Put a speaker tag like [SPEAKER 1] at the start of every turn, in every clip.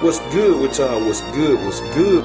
[SPEAKER 1] What's good with y'all? What's good? What's good?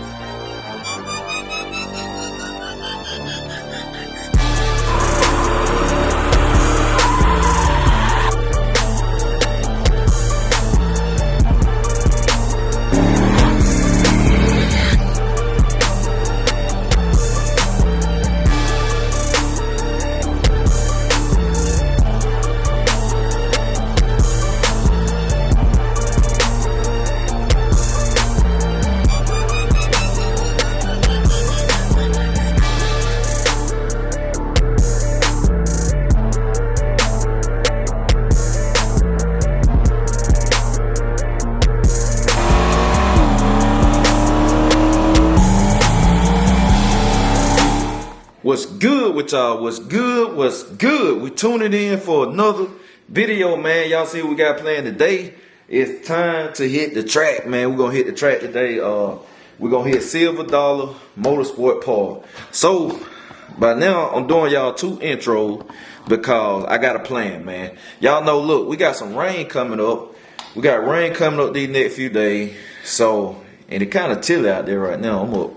[SPEAKER 1] What's good with y'all? What's good? What's good? We tuning in for another video, man. Y'all see what we got planned today? It's time to hit the track, man. We're gonna hit the track today. We're gonna hit Silver Dollar Motorsport Park. So by now I'm doing y'all 2 intros because I got a plan, man. Y'all know, look, we got some rain coming up. We got rain coming up these next few days. So, and it kind of chilly out there right now. I'm up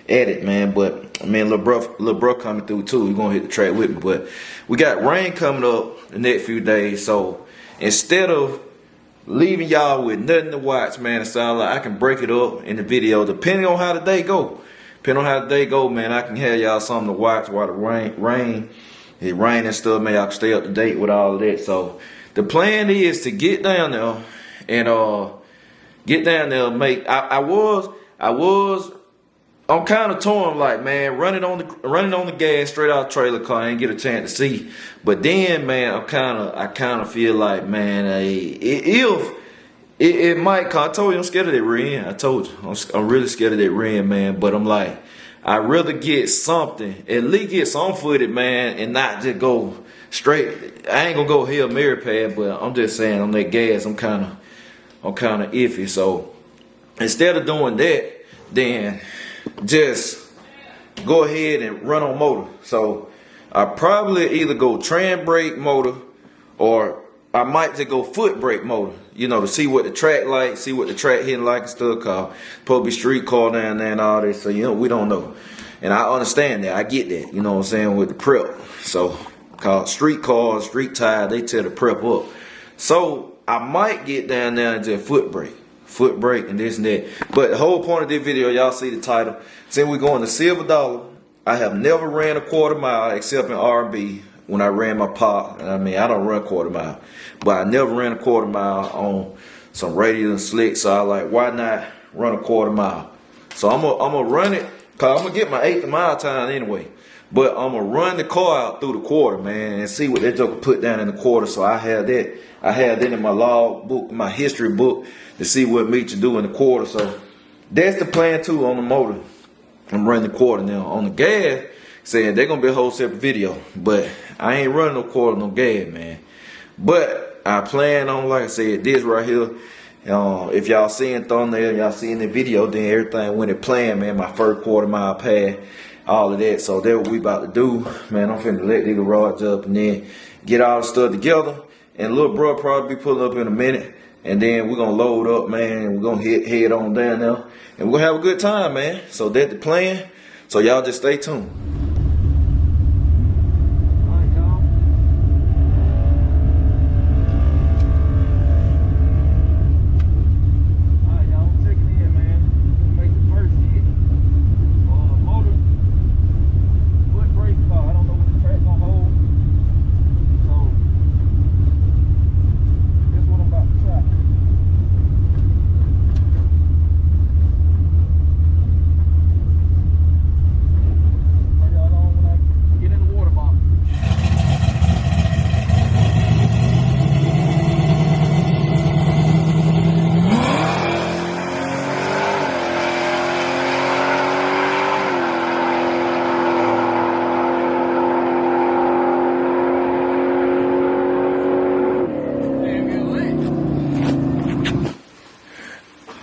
[SPEAKER 1] at it, man, but man, little bro coming through too. He's gonna hit the track with me. But we got rain coming up the next few days, so instead of leaving y'all with nothing to watch, man, it sounds like I can break it up in the video depending on how the day go. Depending on how the day go, man, I can have y'all something to watch while the rain and stuff, man. Y'all can stay up to date with all of that. So the plan is to get down there and make. I'm kind of torn, like, man, running on the gas straight out the trailer car. I ain't get a chance to see, but then, man, I kind of feel like, man, it might. Cause I told you I'm scared of that rear end. I told you I'm really scared of that rear end, man. But I'm like, I'd rather get something, at least get some footage, man, and not just go straight. I ain't gonna go Hail Mary pad, but I'm just saying on that gas, I'm kind of iffy. So instead of doing that, then just go ahead and run on motor. So I probably either go tram brake motor or I might just go foot brake motor, you know, to see what the track like, see what the track hitting like and stuff, cause probably street car down there and all that. So, you know, we don't know. And I understand that. I get that, you know what I'm saying, with the prep. So, cause street cars, street tire, they tear the prep up. So I might get down there and just foot brake and this and that. But the whole point of this video, y'all see the title. Since we're going to Silver Dollar, I have never ran a quarter mile except in R&B when I ran my pop. I mean, I don't run quarter mile, but I never ran a quarter mile on some radial and slick. So I like, why not run a quarter mile? So I'm gonna run it, cause I'm gonna get my 8th mile time anyway. But I'm gonna run the car out through the quarter, man, and see what that joker put down in the quarter. So I have that in my log book, my history book, to see what Meech do in the quarter. So that's the plan too on the motor. I'm running the quarter now. On the gas, saying they're gonna be a whole separate video, but I ain't running no quarter, no gas, man. But I plan on, like I said, this right here. If y'all seeing thumbnail, y'all seeing the video, then everything went in plan, man. My first quarter mile pad, all of that. So that's what we about to do, man. I'm finna let the garage up and then get all the stuff together. And little bro probably be pulling up in a minute. And then we're going to load up, man, and we're going to head on down there. And we're going to have a good time, man. So that's the plan. So y'all just stay tuned.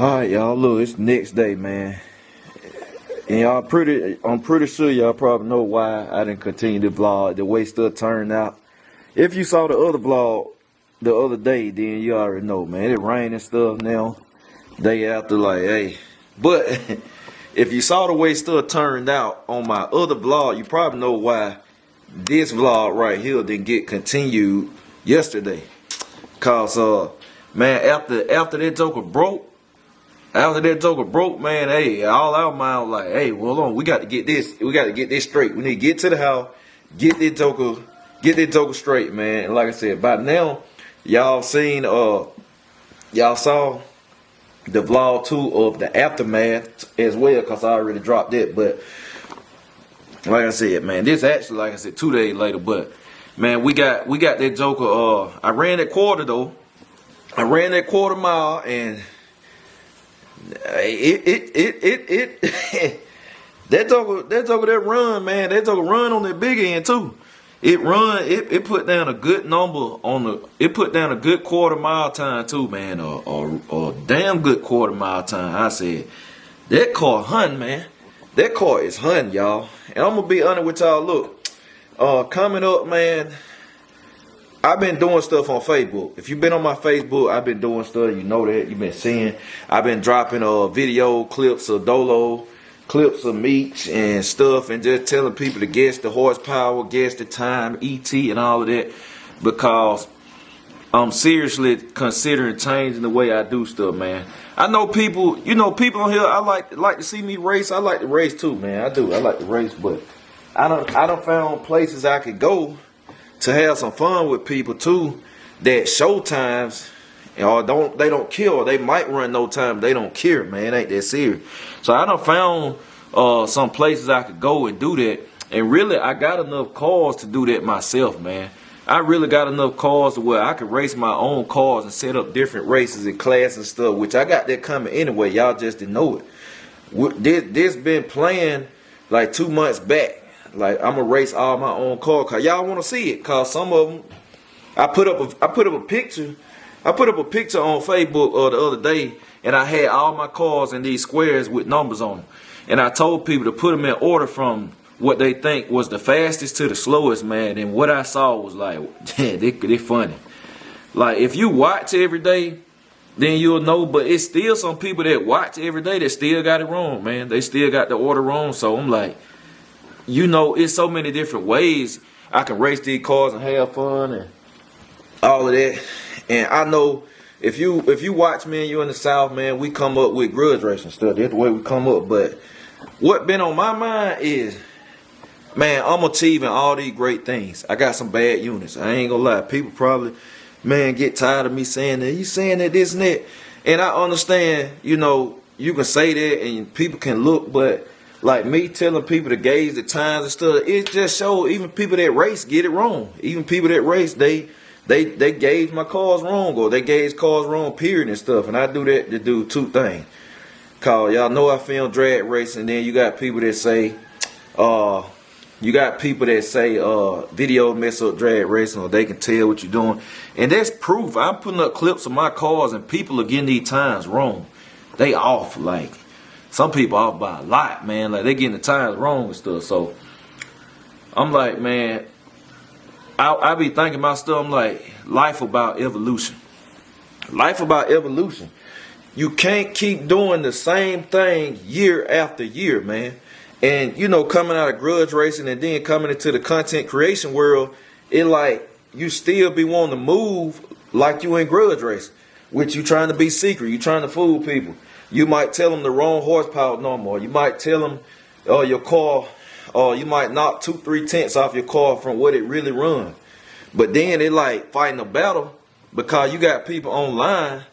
[SPEAKER 1] Alright, y'all, look, it's the next day, man. And I'm pretty sure y'all probably know why I didn't continue the vlog, the way stuff turned out. If you saw the other vlog the other day, then you already know, man. It rained and stuff now. They after like, hey. But if you saw the way stuff turned out on my other vlog, you probably know why this vlog right here didn't get continued yesterday. Cause man, after that joker broke, man, hey, all our mind like, hey, well, hold on, we got to get this straight. We need to get to the house, get that joker straight, man. And like I said, by now, y'all saw the vlog 2 of the aftermath as well, cause I already dropped it. But like I said, man, this actually, like I said, 2 days later. But man, we got that joker. I ran that quarter though. I ran that quarter mile, and it that joker that run, man, that joker run on that big end too. It put down a good number it put down a good quarter mile time too, man. A damn good quarter mile time. I said, that car hunting, man. That car is hunting, y'all. And I'm gonna be honest with y'all. Look, coming up, man, I've been doing stuff on Facebook. If you've been on my Facebook, I've been doing stuff. You know that. You've been seeing. I've been dropping video clips of Dolo, clips of Meech and stuff, and just telling people to guess the horsepower, guess the time, ET, and all of that, because I'm seriously considering changing the way I do stuff, man. I know people, people on here, I like to see me race. I like to race too, man. I do. I like to race, but I done found places I could go to have some fun with people too, that show times, they don't kill. They might run no time, they don't care, man. It ain't that serious. So I done found some places I could go and do that. And really, I got enough cars to do that myself, man. I really got enough cars to where I could race my own cars and set up different races and class and stuff, which I got that coming anyway. Y'all just didn't know it. This been planned like 2 months back. Like, I'm gonna race all my own car, cause y'all want to see it. Cause some of them, I put up a picture on Facebook the other day, and I had all my cars in these squares with numbers on them. And I told people to put them in order from what they think was the fastest to the slowest, man. And what I saw was like, yeah, they funny. Like, if you watch every day, then you'll know. But it's still some people that watch every day that still got it wrong, man. They still got the order wrong. So I'm like, it's so many different ways I can race these cars and have fun and all of that. And I know if you watch me and you in the South, man, we come up with grudge racing stuff. That's the way we come up. But what been on my mind is, man, I'm achieving all these great things. I got some bad units. I ain't gonna lie. People probably, man, get tired of me saying that. You saying that, this and that. And I understand, you can say that and people can look, but like me telling people to gauge the times and stuff, it just shows even people that race get it wrong. Even people that race, they gauge my cars wrong, or they gauge cars wrong, period, and stuff. And I do that to do 2 things. Cause y'all know I film drag racing, and then you got people that say, video mess up drag racing, or they can tell what you're doing. And that's proof. I'm putting up clips of my cars and people are getting these times wrong. They off, like, some people off by a lot, man. Like, they getting the times wrong and stuff. So I'm like, man, I be thinking about stuff. I'm like, life about evolution. Life about evolution. You can't keep doing the same thing year after year, man. And, coming out of grudge racing and then coming into the content creation world, it like you still be wanting to move like you in grudge racing, which you trying to be secret. You trying to fool people. You might tell them the wrong horsepower number. You might tell them your car, you might knock 2-3 tenths off your car from what it really runs. But then they like fighting a battle because you got people online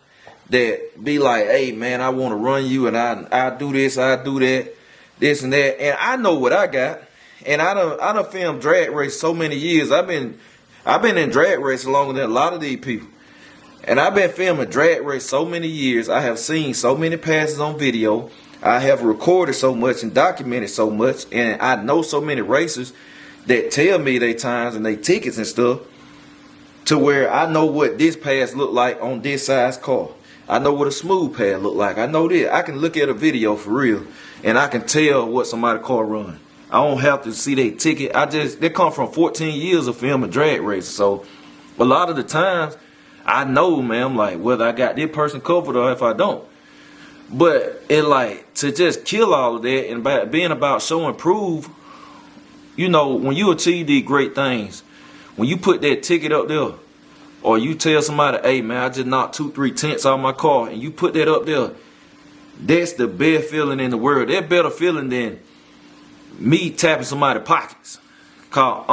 [SPEAKER 1] that be like, hey, man, I want to run you, and I do this, I do that, this and that. And I know what I got. And I done filmed drag race so many years. I've been in drag racing longer than a lot of these people. And I've been filming drag race so many years. I have seen so many passes on video. I have recorded so much and documented so much. And I know so many racers that tell me their times and their tickets and stuff, to where I know what this pass look like on this size car. I know what a smooth pad look like. I know that. I can look at a video for real, and I can tell what somebody's car run. I don't have to see their ticket. They come from 14 years of filming drag races. So a lot of the times, I know, man, I'm like, whether I got this person covered or if I don't. But it like to just kill all of that and being about show and prove, you know, when you achieve these great things, when you put that ticket up there, or you tell somebody, hey man, I just knocked 2-3 tents out of my car, and you put that up there, that's the best feeling in the world. That better feeling than me tapping somebody's pockets. Cause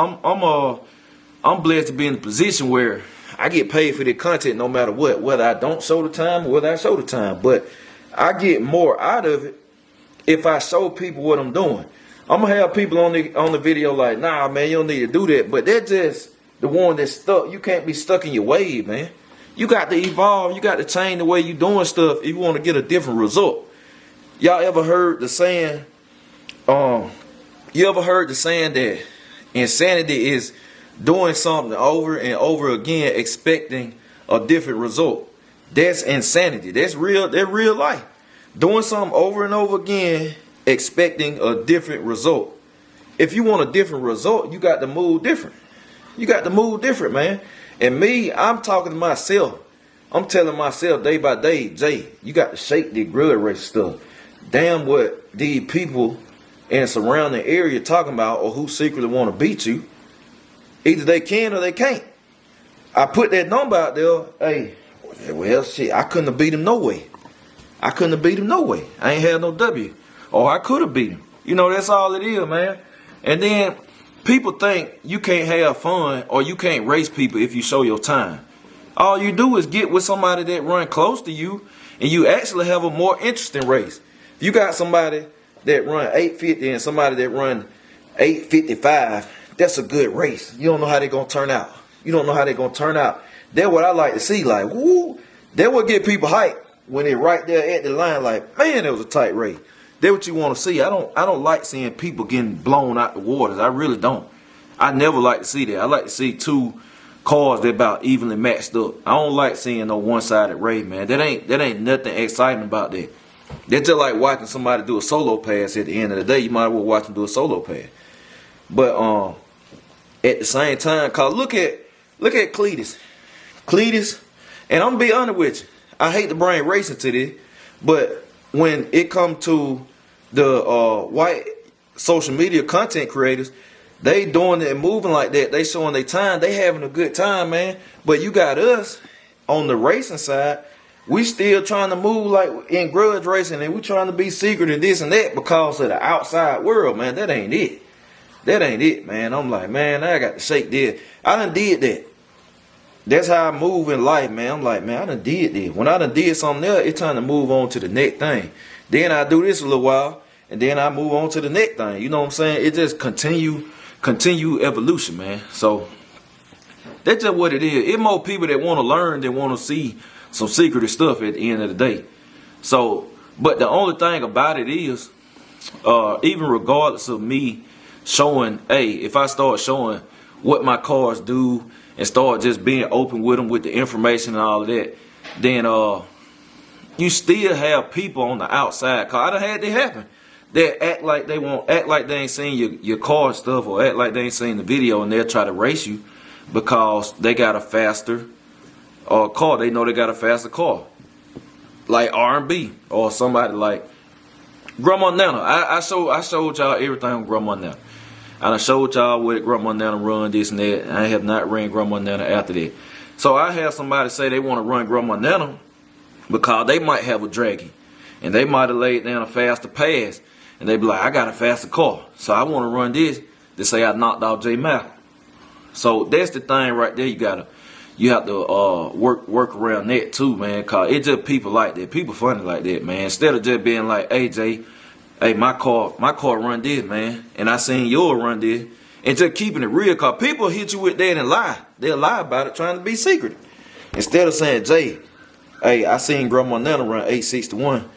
[SPEAKER 1] I'm blessed to be in a position where I get paid for the content no matter what, whether I don't show the time or whether I show the time. But I get more out of it if I show people what I'm doing. I'm gonna have people on the video like, nah man, you don't need to do that. But they're just the one that's stuck. You can't be stuck in your wave, man. You got to evolve. You got to change the way you doing stuff if you want to get a different result. Y'all ever heard the saying? You ever heard the saying that insanity is doing something over and over again, expecting a different result? That's insanity. That's real. That's real life. Doing something over and over again, expecting a different result. If you want a different result, you got to move different. You got to move different, man. And me, I'm talking to myself. I'm telling myself day by day, Jay, you got to shake the grudge race stuff. Damn what these people in the surrounding area talking about, or who secretly want to beat you. Either they can or they can't. I put that number out there. Hey, well, shit, I couldn't have beat him no way. I couldn't have beat him no way. I ain't had no W. Or I could have beat him. You know, that's all it is, man. And then people think you can't have fun or you can't race people if you show your time. All you do is get with somebody that run close to you, and you actually have a more interesting race. If you got somebody that run 850 and somebody that run 855, that's a good race. You don't know how they're going to turn out. You don't know how they're going to turn out. That's what I like to see. Like, woo, that would get people hyped when they're right there at the line. Like, man, it was a tight race. That's what you want to see. I don't like seeing people getting blown out the waters. I really don't. I never like to see that. I like to see two cars that about evenly matched up. I don't like seeing no one-sided race, man. That ain't nothing exciting about that. That's just like watching somebody do a solo pass. At the end of the day, you might as well watch them do a solo pass. But at the same time, cause look at Cletus. Cletus, and I'm gonna be honest with you, I hate to bring racing to this, but when it comes to the white social media content creators, they doing it and moving like that. They showing their time. They having a good time, man. But you got us on the racing side. We still trying to move like in grudge racing, and we trying to be secret and this and that because of the outside world, man. That ain't it. That ain't it, man. I'm like, man, I got to shake this. I done did that. That's how I move in life, man. I'm like, man, I done did this. When I done did something else, it's time to move on to the next thing. Then I do this a little while, and then I move on to the next thing. You know what I'm saying? It just continue evolution, man. So that's just what it is. It's more people that want to learn than want to see some secretive stuff at the end of the day. So, but the only thing about it is, even regardless of me showing, hey, if I start showing what my cars do and start just being open with them with the information and all of that, then you still have people on the outside. Cause I done had that happen. They act like they ain't seen your car stuff, or act like they ain't seen the video, and they'll try to race you because they got a faster car. They know they got a faster car, like R&B or somebody like Grandma Nana. I showed y'all everything on Grandma Nana. I showed y'all what Grandma Nana run, this and that. I have not ran Grandma Nana after that. So I have somebody say they want to run Grandma Nana because they might have a dragon, and they might have laid down a faster pass, and they be like, I got a faster car, so I want to run this to say I knocked out Jmalcom. So that's the thing right there. You have to work around that too, man. Cause it's just people like that. People funny like that, man. Instead of just being like, hey Jay, hey, my car run this, man, and I seen yours run this, and just keeping it real. Cause people hit you with that and lie. They'll lie about it, trying to be secret. Instead of saying, Jay, hey, I seen Grandma Nana run 861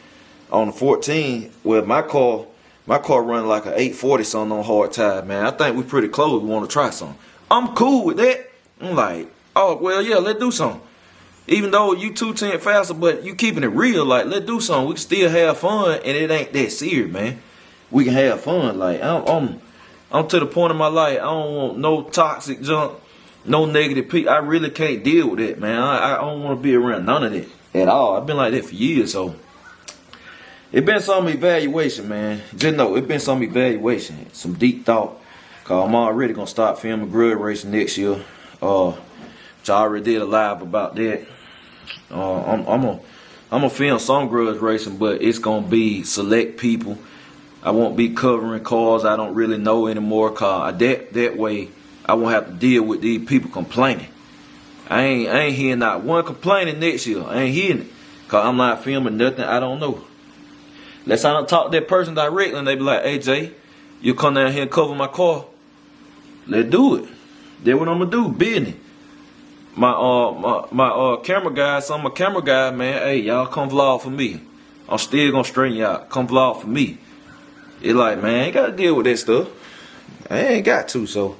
[SPEAKER 1] on the 14. Well, my car run like an 840 something on hard tire, man. I think we pretty close. We want to try something. I'm cool with that. I'm like, oh, well, yeah, let's do something. Even though you 210 faster, but you keeping it real, like, let's do something. We can still have fun, and it ain't that serious, man. We can have fun. Like, I'm to the point in my life, I don't want no toxic junk, no negative people. I really can't deal with it, man. I don't want to be around none of that at all. I've been like that for years, so It been some evaluation, man. Just know it been some evaluation, some deep thought. Cause I'm already gonna start filming grudge racing next year. Which I already did a live about that. I'm gonna film some grudge racing, but it's gonna be select people. I won't be covering cars I don't really know anymore. Cause that way I won't have to deal with these people complaining. I ain't hearing not one complaining next year. I ain't hearing it. Cause I'm not filming nothing I don't know. Let's I don't talk to that person directly and they be like, hey Jay, you come down here and cover my car. Let's do it. That's what I'm gonna do, business. My camera guys, some of my camera guys, man, hey, y'all come vlog for me. I'm still gonna straighten y'all. Come vlog for me. It's like, man, I ain't gotta deal with that stuff. I ain't got to, so.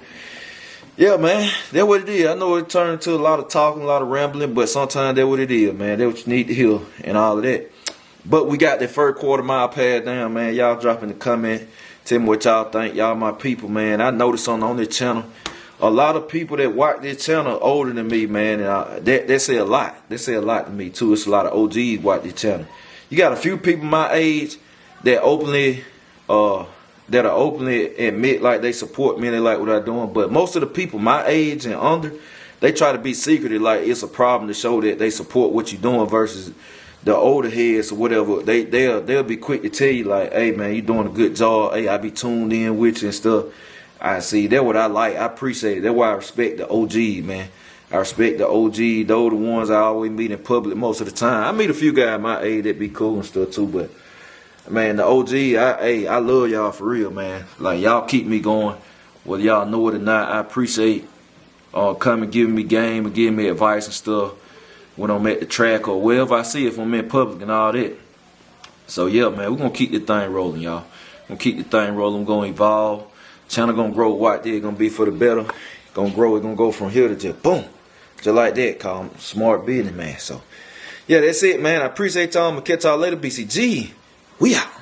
[SPEAKER 1] Yeah, man, that's what it is. I know it turned into a lot of talking, a lot of rambling, but sometimes that's what it is, man. That's what you need to hear and all of that. But we got that first quarter mile pad down, man. Y'all drop in the comment. Tell me what y'all think. Y'all my people, man. I noticed on this channel, a lot of people that watch this channel are older than me, man. And they say a lot. They say a lot to me, too. It's a lot of OGs watch this channel. You got a few people my age that openly admit like they support me and they like what I'm doing. But most of the people my age and under, they try to be secretive like it's a problem to show that they support what you're doing versus the older heads or whatever. They'll be quick to tell you like, hey man, you doing a good job. Hey, I be tuned in with you and stuff. I see. That's what I like. I appreciate it. That's why I respect the OG, man. I respect the OG. Those the ones I always meet in public most of the time. I meet a few guys my age that be cool and stuff too, but man, the OG, I love y'all for real, man. Like, y'all keep me going. Whether y'all know it or not, I appreciate coming, giving me game and giving me advice and stuff when I'm at the track or wherever I see if I'm in public and all that. So, yeah, man, we're going to keep this thing rolling, y'all. We're going to keep this thing rolling. We're going to evolve. Channel going to grow. What there going to be for the better. Going to grow. It's going to go from here to just boom. Just like that. Call him smart business, man. So, yeah, that's it, man. I appreciate y'all. I'm going to catch y'all later, BCG. We out.